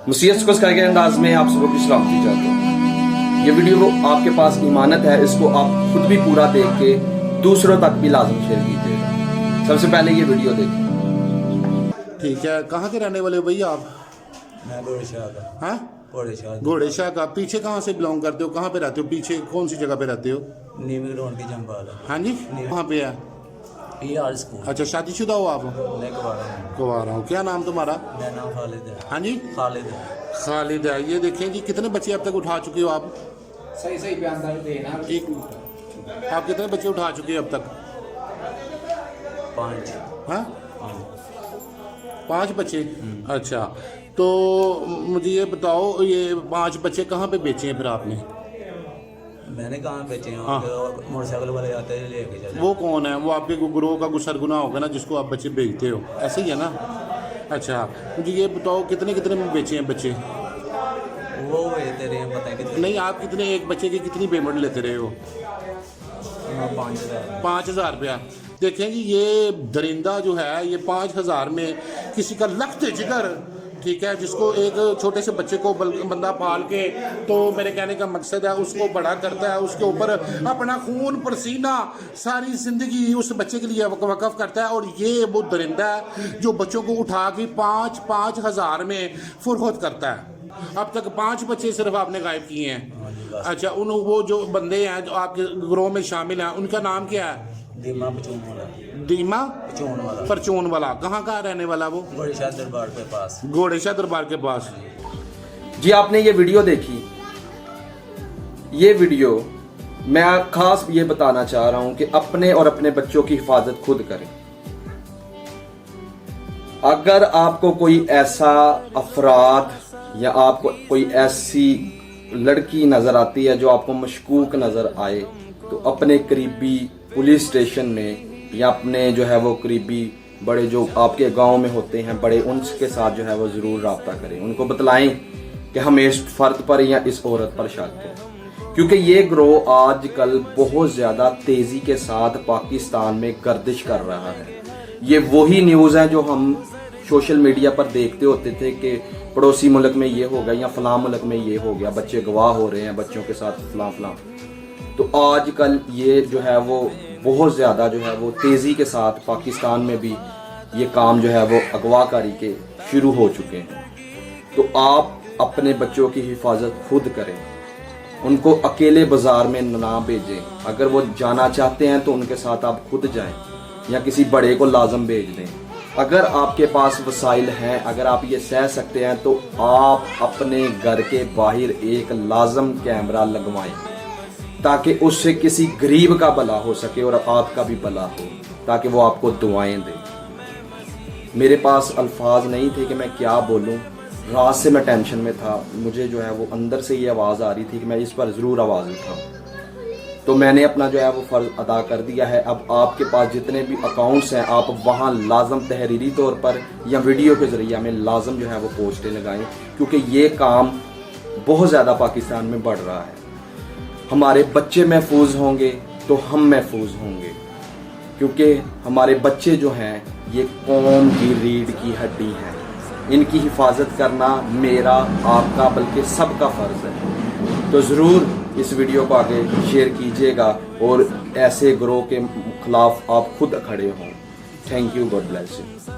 मुसीयत को करके अंदाज में आप सबको की सलामती चाहता हूँ। ये वीडियो आपके पास इमानत है, इसको आप खुद भी पूरा देख के दूसरों तक भी लाजम शेयर कीजिएगा। सबसे पहले ये वीडियो देखिए। ठीक है, कहाँ के रहने वाले हो भैया आप? मैं घोड़े शाह का। हाँ, घोड़े शाह का। पीछे कहाँ से बिलोंग करते हो, कहाँ पे रहते हो, पीछे कौन सी जगह पे रहते हो? नीमी ग्राउंड की जंबाल। हाँ जी, कहाँ पे है? PR school. अच्छा, शादीशुदा हो आप? मैं कुंवारा हूँ। क्या नाम तुम्हारा? मेरा नाम खालिद है। हाँ जी, खालिद। खालिद है। ये देखें जी, कितने बच्चे अब तक उठा चुके हो आप? सही बयान देना। आप कितने बच्चे उठा चुके हो अब तक? 5। हाँ, 5 बच्चे। अच्छा, तो मुझे ये बताओ, ये 5 बच्चे कहाँ पे बेचे हैं फिर आपने? मैंने कहाँ बेचे हैं? हाँ। मोटरसाइकिल वाले आते हैं लेके चले। वो कौन है? वो आपके गुरोह का कुछ सरगुना होगा ना, जिसको आप बच्चे बेचते हो, ऐसे ही है ना? अच्छा, मुझे ये बताओ कितने कितने में बेचे हैं बच्चे? वो देते रहे हैं, पता है कितने। नहीं, आप कितने, एक बच्चे की कितनी पेमेंट लेते रहे हो? 5000। 5000 रुपया। देखें जी, ये दरिंदा जो है, ये 5000 में किसी का लखते जिगर, ठीक है, जिसको एक छोटे से बच्चे को बंदा पाल के, तो मेरे कहने का मकसद है उसको बड़ा करता है, उसके ऊपर अपना खून पसीना सारी ज़िंदगी उस बच्चे के लिए वक़्फ़ करता है, और ये वो दरिंदा है जो बच्चों को उठा के 5-5 हज़ार में फ़रोख्त करता है। अब तक 5 बच्चे सिर्फ आपने गायब किए हैं। अच्छा, वो जो बंदे हैं जो आपके गिरोह में शामिल हैं, उनका नाम क्या है? दीमा पचून वाला। दीमा परचून वाला। कहाँ का रहने वाला वो? घोड़े शाह दरबार के पास। घोड़े शाह दरबार के पास। जी, आपने ये वीडियो देखी। ये वीडियो मैं खास ये बताना चाह रहा हूं कि अपने और अपने बच्चों की हिफाजत खुद करें। अगर आपको कोई ऐसा अफराद या आपको कोई ऐसी लड़की नजर आती है जो आपको मशकूक नजर आए, तो अपने करीबी पुलिस स्टेशन में या अपने जो है वो करीबी बड़े जो आपके गांव में होते हैं बड़े, उनके साथ जो है वो ज़रूर रब्ता करें। उनको बतलाएं कि हमें इस फ़र्द पर या इस औरत पर शक है, क्योंकि ये गिरोह आजकल बहुत ज़्यादा तेज़ी के साथ पाकिस्तान में गर्दिश कर रहा है। ये वही न्यूज़ हैं जो हम सोशल मीडिया पर देखते होते थे कि पड़ोसी मुल्क में ये हो गया या फलां मुल्क में ये हो गया, बच्चे गवाह हो रहे हैं बच्चों के साथ फलां फलां। तो आजकल ये जो है वो बहुत ज़्यादा जो है वो तेज़ी के साथ पाकिस्तान में भी ये काम जो है वो अगवाकारी के शुरू हो चुके हैं। तो आप अपने बच्चों की हिफाजत खुद करें, उनको अकेले बाज़ार में ना भेजें। अगर वो जाना चाहते हैं तो उनके साथ आप खुद जाएं या किसी बड़े को लाजम भेज दें। अगर आपके पास वसाइल हैं, अगर आप ये सह सकते हैं, तो आप अपने घर के बाहर एक लाजम कैमरा लगवाएं, ताकि उससे किसी गरीब का भला हो सके और आपका भी भला हो, ताकि वो आपको दुआएं दे। मेरे पास अल्फाज नहीं थे कि मैं क्या बोलूं। रात से मैं टेंशन में था, मुझे जो है वो अंदर से ये आवाज़ आ रही थी कि मैं इस पर ज़रूर आवाज़ उठाऊं। तो मैंने अपना जो है वो फ़र्ज़ अदा कर दिया है। अब आपके पास जितने भी अकाउंट्स हैं, आप वहाँ लाजम तहरीरी तौर पर या वीडियो के ज़रिए हमें लाजम जो है वो पोस्टें लगाएं, क्योंकि ये काम बहुत ज़्यादा पाकिस्तान में बढ़ रहा है। हमारे बच्चे महफूज होंगे तो हम महफूज होंगे, क्योंकि हमारे बच्चे जो हैं ये कौम की रीढ़ की हड्डी हैं। इनकी हिफाजत करना मेरा, आपका, बल्कि सबका फ़र्ज़ है। तो ज़रूर इस वीडियो को आगे शेयर कीजिएगा और ऐसे गिरोह के खिलाफ आप खुद खड़े हों। Thank you, God bless you.